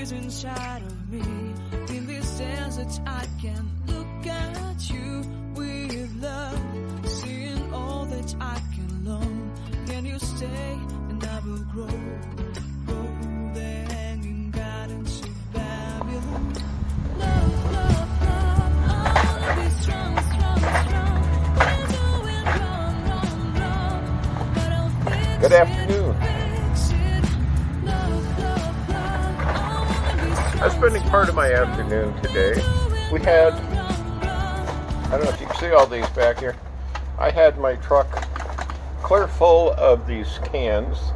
is inside of me. In this desert I can look at you with love, seeing all that I can learn. Can you stay and I will grow? Grow the hanging gardens of Babylon. Love, love, love, I wanna be strong, strong, strong. We're doing wrong, wrong, wrong, but I'll fix Good afternoon. fix it. Love, love, love, I wanna be strong. I'm spending part of my afternoon today. We had, I don't know if you can see all these back here. I had my truck clear full of these cans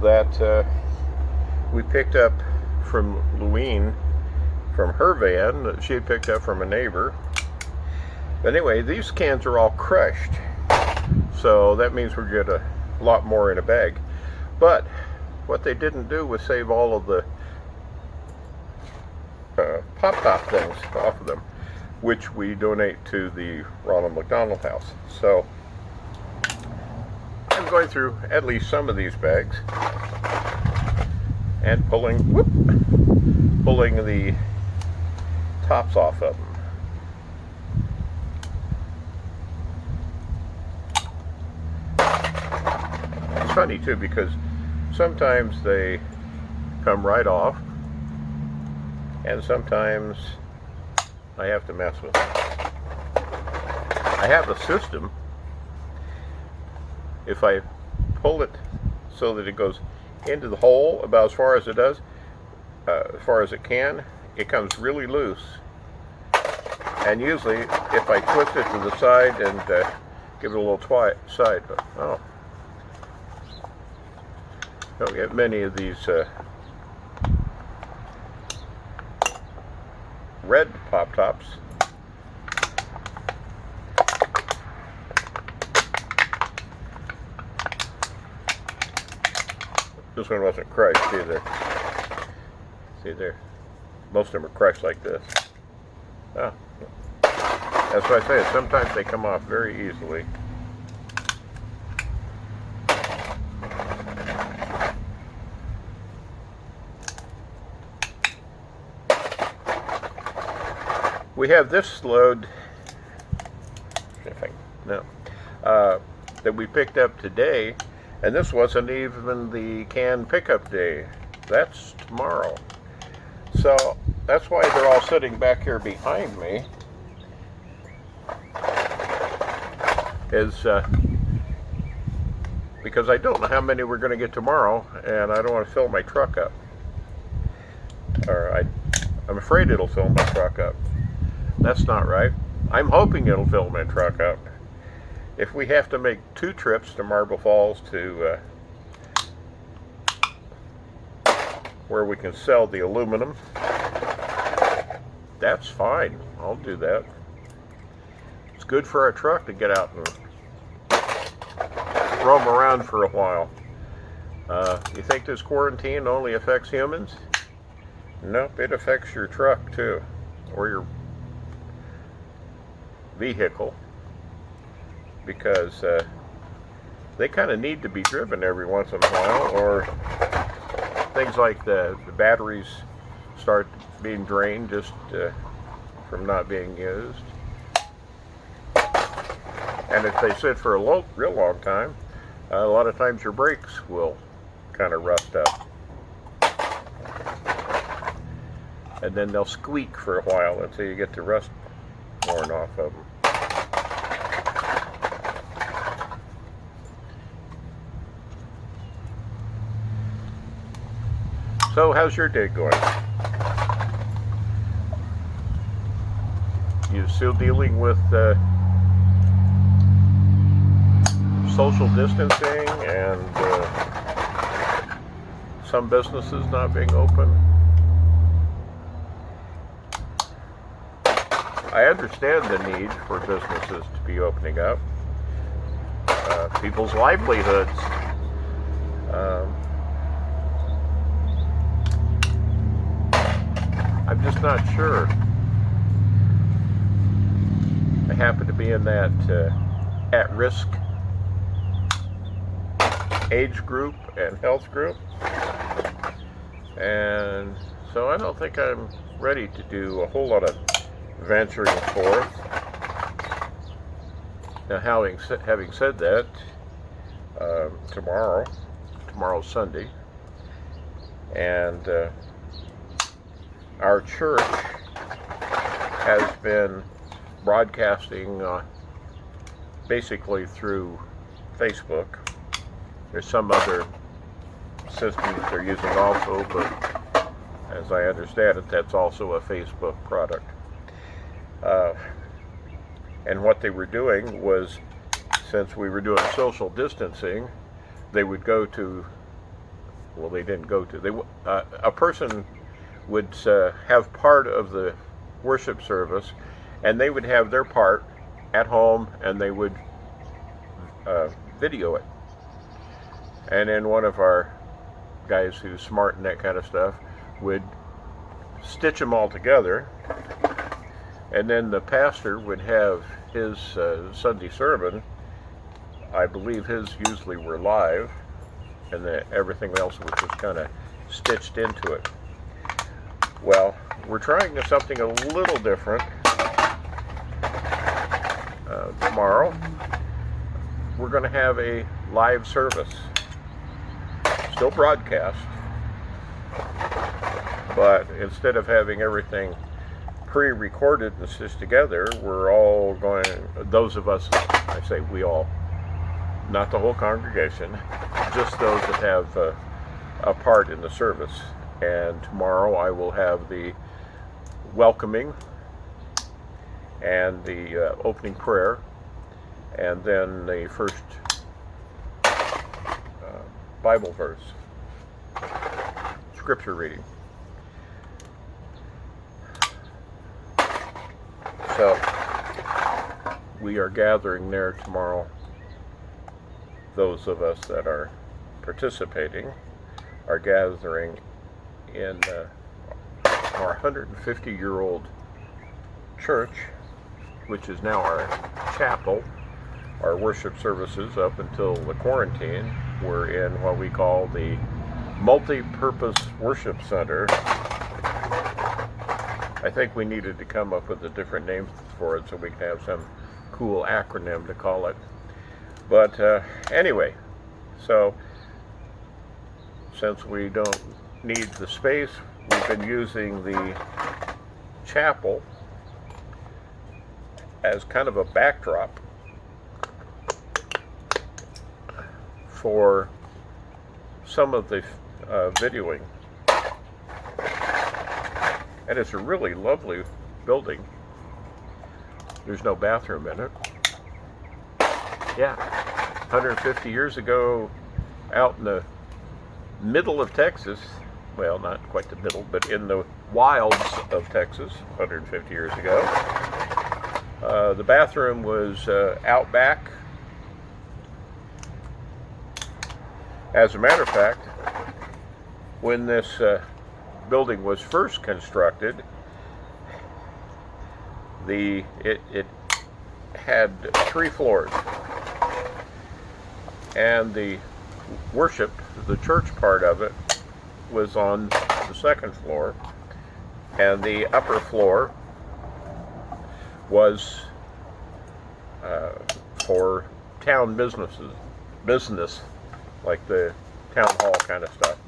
that we picked up from Louine, from her van that she had picked up from a neighbor. But anyway, these cans are all crushed, so that means we get a lot more in a bag. But what they didn't do was save all of the pop-top things off of them, which we donate to the Ronald McDonald House. So I'm going through at least some of these bags and pulling the tops off of them. It's funny too, because sometimes they come right off, and sometimes I have to mess with them. I have a system. If I pull it so that it goes into the hole about as far as it does, as far as it can, it comes really loose. And usually, if I twist it to the side and give it a little side, but oh, don't get many of these red pop tops. This one wasn't crushed either. See there? Most of them are crushed like this. Oh. That's what I say. Sometimes they come off very easily. We have this load that we picked up today, and this wasn't even the can pickup day. That's tomorrow. So that's why they're all sitting back here behind me, is because I don't know how many we're going to get tomorrow, and I don't want to fill my truck up. Or I'm afraid it'll fill my truck up. That's not right. I'm hoping it'll fill my truck up. If we have to make 2 trips to Marble Falls to where we can sell the aluminum, that's fine. I'll do that. It's good for our truck to get out and roam around for a while. You think this quarantine only affects humans? Nope, it affects your truck too, or your vehicle, because they kind of need to be driven every once in a while, or things like the batteries start being drained just from not being used. And if they sit for a real long time, a lot of times your brakes will kind of rust up. And then they'll squeak for a while until you get the rust worn off of them. So, how's your day going? You still dealing with social distancing and some businesses not being open? I understand the need for businesses to be opening up. People's livelihoods. I'm just not sure. I happen to be in that at-risk age group and health group, and So I don't think I'm ready to do a whole lot of venturing forth. Now, having said that, tomorrow's Sunday, and our church has been broadcasting basically through Facebook. There's some other systems they're using also, but as I understand it, that's also a Facebook product. And what they were doing was, since we were doing social distancing, they would go to, well, they didn't go to, a person would have part of the worship service, and they would have their part at home, and they would video it. And then one of our guys who's smart in that kind of stuff would stitch them all together, and then the pastor would have his Sunday sermon. I believe his usually were live, and everything else was just kind of stitched into it. Well, we're trying something a little different tomorrow. We're going to have a live service, still broadcast, but instead of having everything pre-recorded and stitched together, we're all going, those of us, I say we all, not the whole congregation, just those that have a part in the service. And tomorrow I will have the welcoming and the opening prayer, and then the first Bible verse, scripture reading. So we are gathering there tomorrow. Those of us that are participating are gathering in our 150-year-old church, which is now our chapel. Our worship services up until the quarantine were in what we call the Multi-Purpose Worship Center. I think we needed to come up with a different name for it so we can have some cool acronym to call it. But anyway, so since we don't need the space, we've been using the chapel as kind of a backdrop for some of the videoing. And it's a really lovely building. There's no bathroom in it. Yeah, 150 years ago, out in the middle of Texas, well, not quite the middle, but in the wilds of Texas, 150 years ago, the bathroom was out back. As a matter of fact, when this building was first constructed, it had 3 floors, and the worship, the church part of it, was on the 2nd floor, and the upper floor was for town business, like the town hall kind of stuff.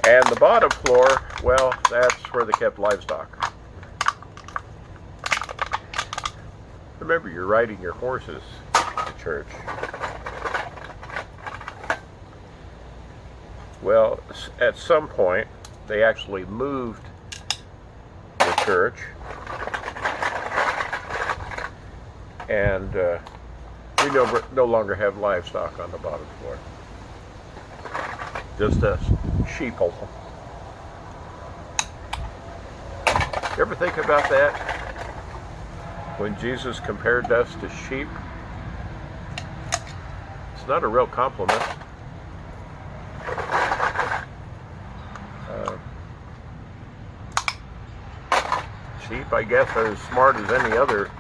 And the bottom floor, well, that's where they kept livestock. Remember, you're riding your horses to church. Well, at some point, they actually moved the church, and we no longer have livestock on the bottom floor. Just us sheeple. You ever think about that? When Jesus compared us to sheep? It's not a real compliment. Sheep, I guess, are as smart as any other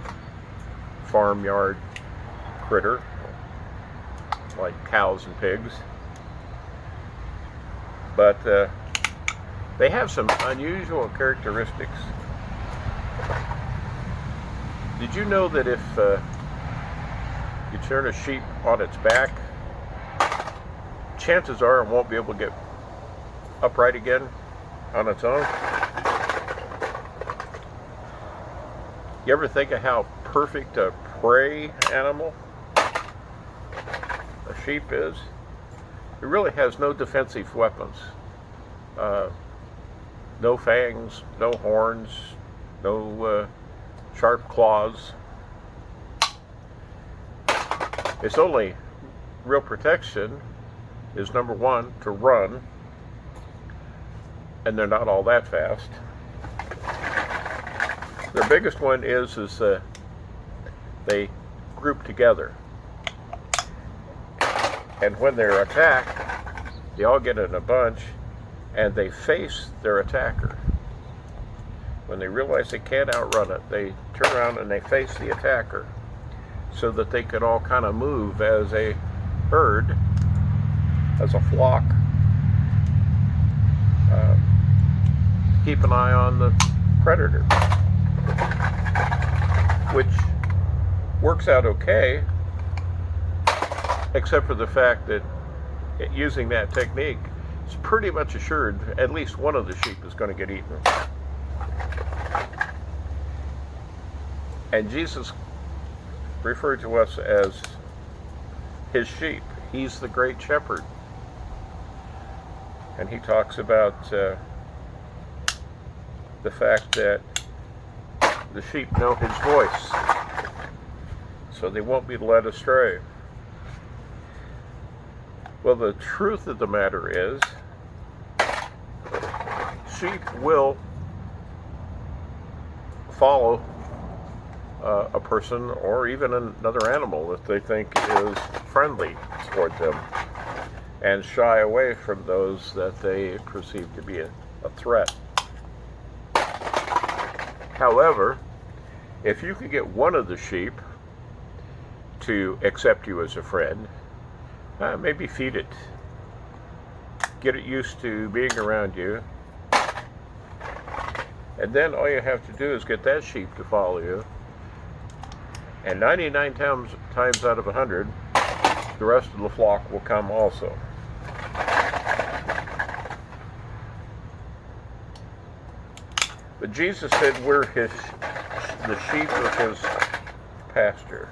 farmyard critter, like cows and pigs. But They have some unusual characteristics. Did you know that if you turn a sheep on its back, chances are it won't be able to get upright again on its own? You ever think of how perfect a prey animal a sheep is? It really has no defensive weapons. No fangs, no horns, no sharp claws. Its only real protection is, number one, to run, and they're not all that fast. Their biggest one is they group together, and when they're attacked, they all get in a bunch and they face their attacker. When they realize they can't outrun it, they turn around and they face the attacker so that they can all kind of move as a herd, as a flock, keep an eye on the predator, which works out okay, except for the fact that using that technique, it's pretty much assured at least one of the sheep is going to get eaten. And Jesus referred to us as his sheep. He's the great shepherd. And he talks about the fact that the sheep know his voice, so they won't be led astray. Well, the truth of the matter is, sheep will follow a person or even another animal that they think is friendly toward them, and shy away from those that they perceive to be a threat. However, if you could get one of the sheep to accept you as a friend, maybe feed it, get it used to being around you, and then all you have to do is get that sheep to follow you, and 99 times out of 100, the rest of the flock will come also. But Jesus said we're the sheep of his pasture.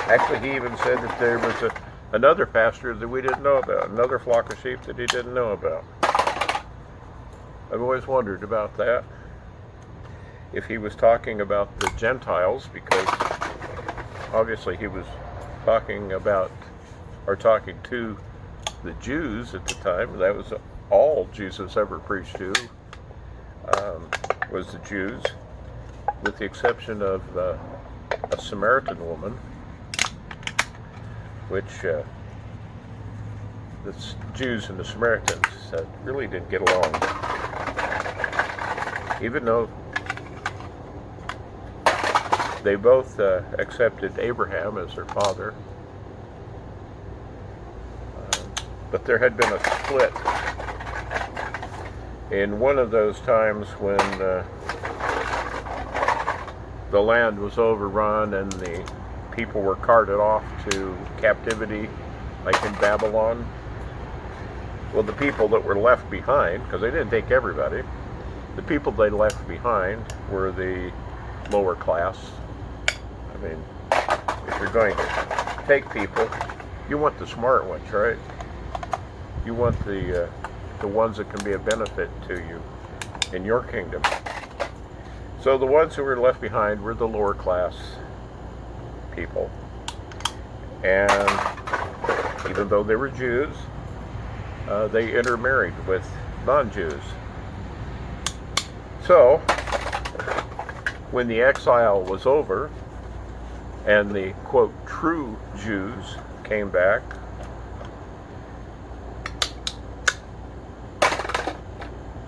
Actually, he even said that there was another pasture that we didn't know about, another flock of sheep that he didn't know about. I've always wondered about that. If he was talking about the Gentiles, because obviously he was talking about, or talking to the Jews at the time. That was all Jesus ever preached to, was the Jews, with the exception of a Samaritan woman, which the Jews and the Samaritans really didn't get along. Even though they both accepted Abraham as their father, but there had been a split in one of those times when the land was overrun and the people were carted off to captivity, like in Babylon. Well, the people that were left behind, because they didn't take everybody, the people they left behind were the lower class. I mean, if you're going to take people, you want the smart ones, right? You want the ones that can be a benefit to you in your kingdom. So the ones who were left behind were the lower class people. And even though they were Jews, they intermarried with non-Jews. So, when the exile was over and the, quote, true Jews came back,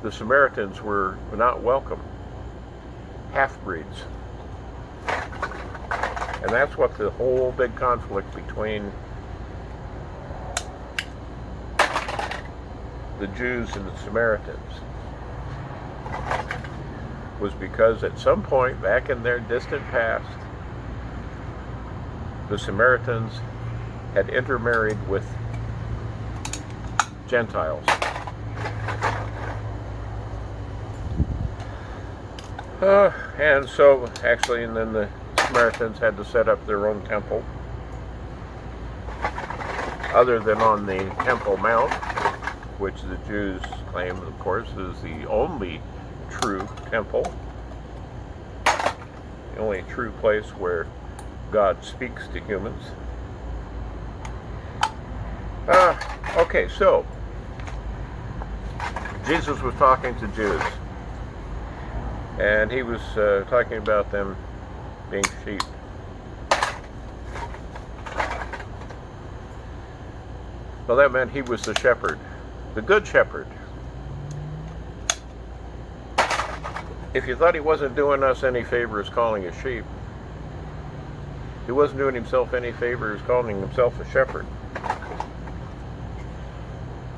the Samaritans were not welcome. Half-breeds. And that's what the whole big conflict between the Jews and the Samaritans was because at some point back in their distant past, the Samaritans had intermarried with Gentiles. And so, actually, and then the Samaritans had to set up their own temple, other than on the Temple Mount, which the Jews claim, of course, is the only true temple, the only true place where God speaks to humans. Okay, so Jesus was talking to Jews, and he was talking about them being sheep. Well, that meant he was the shepherd, the good shepherd. If you thought he wasn't doing us any favors calling us sheep, he wasn't doing himself any favors calling himself a shepherd.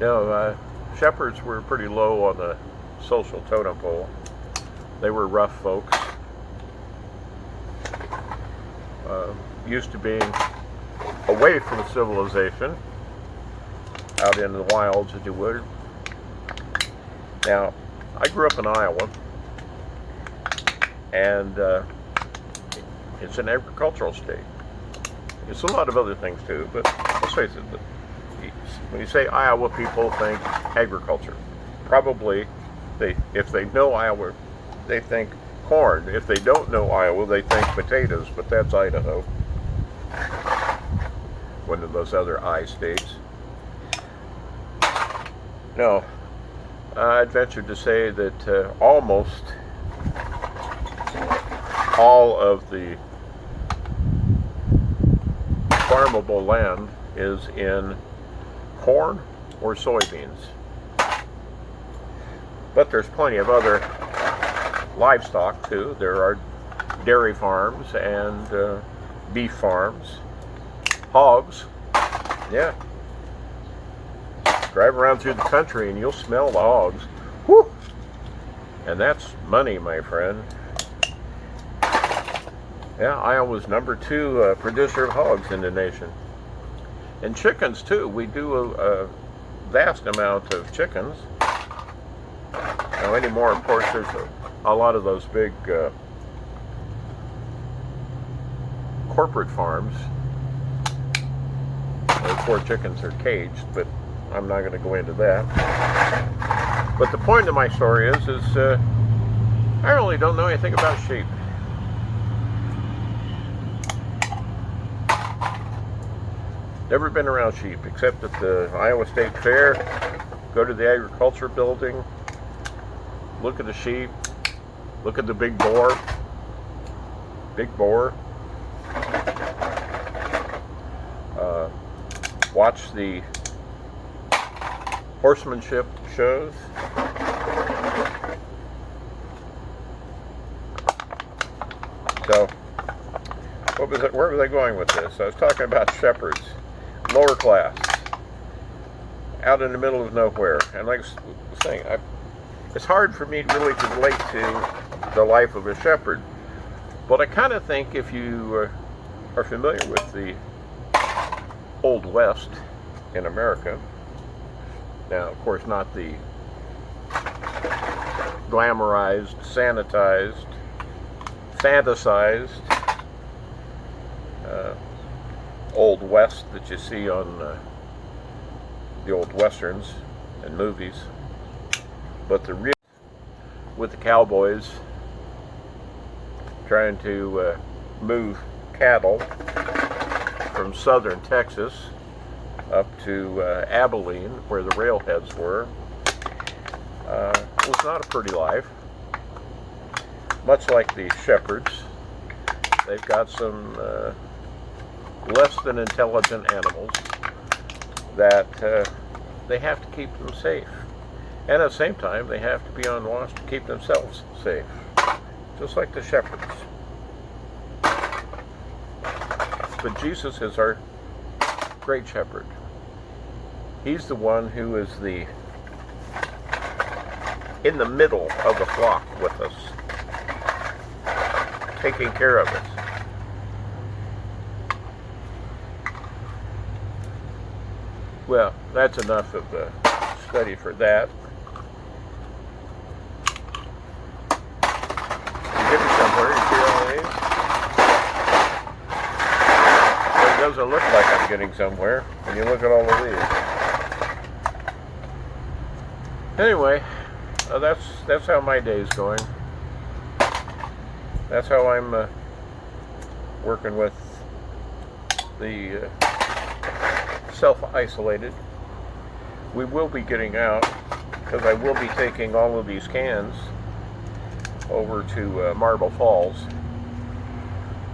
No, shepherds were pretty low on the social totem pole. They were rough folks, used to being away from civilization, out in the wilds, if you would. Now, I grew up in Iowa, and it's an agricultural state. It's a lot of other things too, but let's face it, when you say Iowa, people think agriculture. Probably, if they know Iowa, they think corn. If they don't know Iowa, they think potatoes, but that's Idaho. One of those other I states. No, I'd venture to say that almost all of the farmable land is in corn or soybeans. But there's plenty of other livestock too. There are dairy farms and beef farms, hogs. Yeah. Drive around through the country and you'll smell the hogs. Whew! And that's money, my friend. Yeah, Iowa's number 2 producer of hogs in the nation. And chickens too. We do a vast amount of chickens. Now anymore, of course, there's a lot of those big corporate farms where poor chickens are caged, but I'm not going to go into that. But the point of my story is I really don't know anything about sheep. Never been around sheep, except at the Iowa State Fair. Go to the agriculture building, look at the sheep, look at the big boar. Watch the horsemanship shows. So, where was I going with this? I was talking about shepherds, lower class, out in the middle of nowhere. And like I was saying, it's hard for me really to relate to the life of a shepherd. But I kind of think if you are familiar with the Old West in America, now of course not the glamorized, sanitized, fantasized Old West that you see on the old westerns and movies, but the real with the cowboys trying to move cattle from southern Texas up to Abilene, where the railheads were. It was not a pretty life. Much like the shepherds, they've got some less than intelligent animals that they have to keep them safe. And at the same time, they have to be on watch to keep themselves safe, just like the shepherds. But Jesus is our great shepherd. He's the one who is the in the middle of the flock with us, taking care of us. Well, that's enough of the study for that. You getting somewhere? You see all these? Well, it doesn't look like I'm getting somewhere when you look at all of these. Anyway, that's how my day's going. That's how I'm working with the self-isolated. We will be getting out because I will be taking all of these cans over to Marble Falls.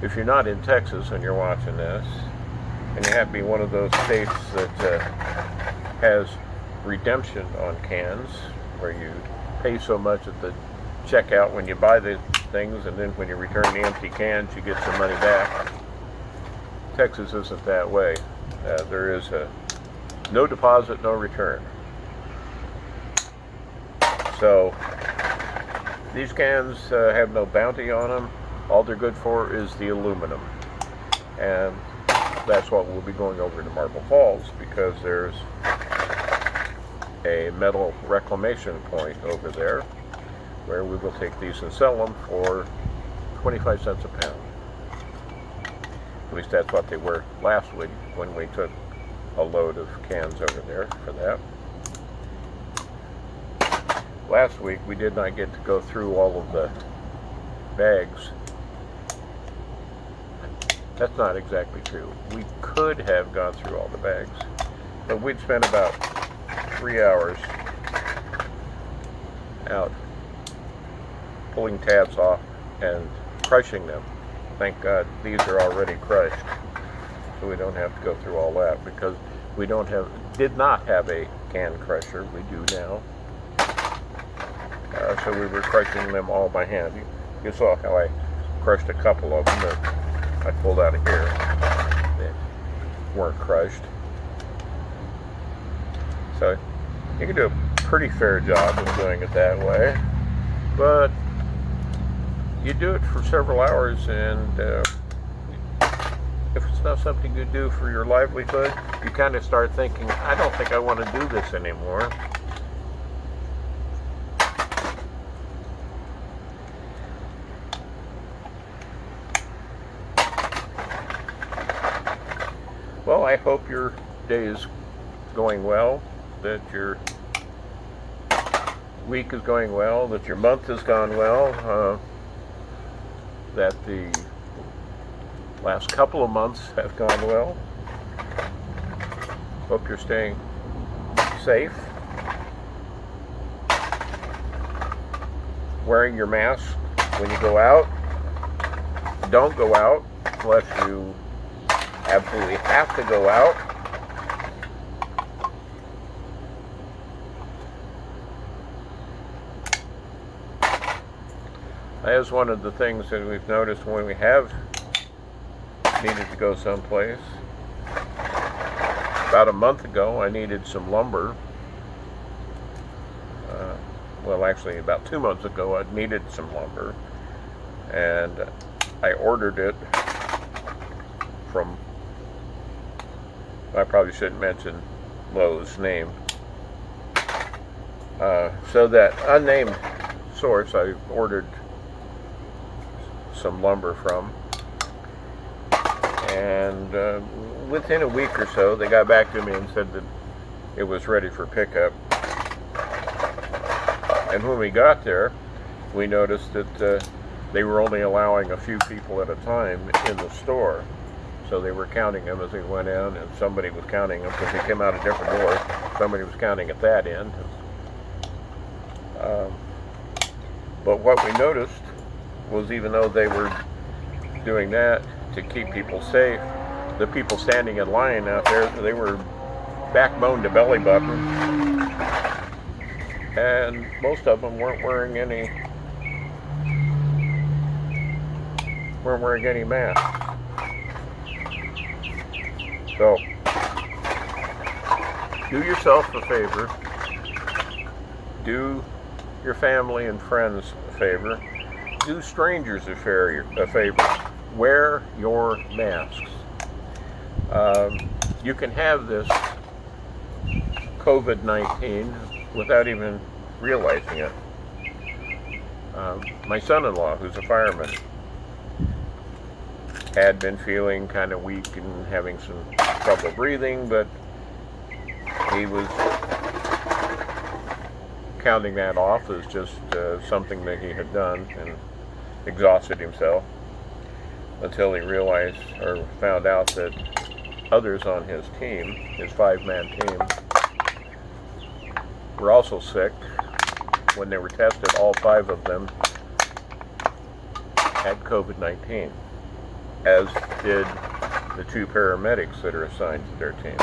If you're not in Texas and you're watching this, and you have to be one of those states that has redemption on cans, where you pay so much at the checkout when you buy the things, and then when you return the empty cans you get some money back. Texas isn't that way. There is no deposit, no return. So these cans have no bounty on them. All they're good for is the aluminum, and that's what we'll be going over to Marble Falls, because there's a metal reclamation point over there where we will take these and sell them for 25 cents a pound. At least that's what they were last week when we took a load of cans over there for that. Last week we did not get to go through all of the bags. That's not exactly true. We could have gone through all the bags, but we'd spent about 3 hours out pulling tabs off and crushing them. Thank God these are already crushed, so we don't have to go through all that, because we did not have a can crusher. We do now. So we were crushing them all by hand. You saw how I crushed a couple of them that I pulled out of here. They weren't crushed. So you can do a pretty fair job of doing it that way, but you do it for several hours, and if it's not something you do for your livelihood, you kind of start thinking, I don't think I want to do this anymore. Well, I hope your day is going well, that your week is going well, that your month has gone well, that the last couple of months have gone well. Hope you're staying safe, wearing your mask when you go out. Don't go out unless you absolutely have to go out. That is one of the things that we've noticed when we have needed to go someplace. About a month ago, I needed some lumber. Well, actually, about 2 months ago, I needed some lumber, and I ordered it from, I probably shouldn't mention Lowe's name. So that unnamed source I ordered some lumber from, and within a week or so they got back to me and said that it was ready for pickup. And when we got there, we noticed that they were only allowing a few people at a time in the store. So they were counting them as they went in, and somebody was counting them because they came out a different door. Somebody was counting at that end. But what we noticed was, even though they were doing that to keep people safe, the people standing in line out there, they were backbone to belly button, and most of them weren't wearing any masks. So do yourself a favor, do your family and friends a favor. Do strangers a favor. Wear your masks. You can have this COVID-19 without even realizing it. My son-in-law, who's a fireman, had been feeling kind of weak and having some trouble breathing, but he was counting that off as just something that he had done and exhausted himself until he realized or found out that others on his team, his 5-man team, were also sick. When they were tested, all 5 of them had COVID-19, as did the 2 paramedics that are assigned to their team.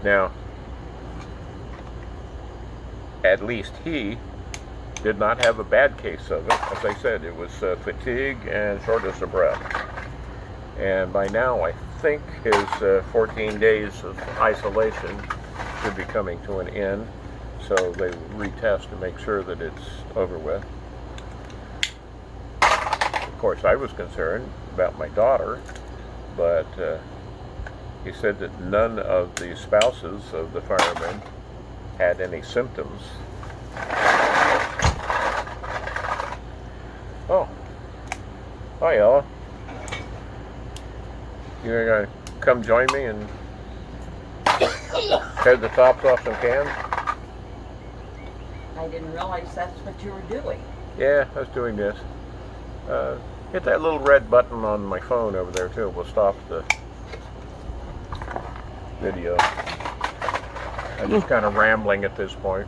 Now, at least he did not have a bad case of it. As I said, it was fatigue and shortness of breath. And by now, I think his 14 days of isolation should be coming to an end. So they retest to make sure that it's over with. Of course, I was concerned about my daughter, but he said that none of the spouses of the firemen had any symptoms. Oh, hi Ella. You're gonna come join me and tear the tops off some cans? I didn't realize that's what you were doing. Yeah, I was doing this. Hit that little red button on my phone over there too. We'll stop the video. I'm just kind of rambling at this point.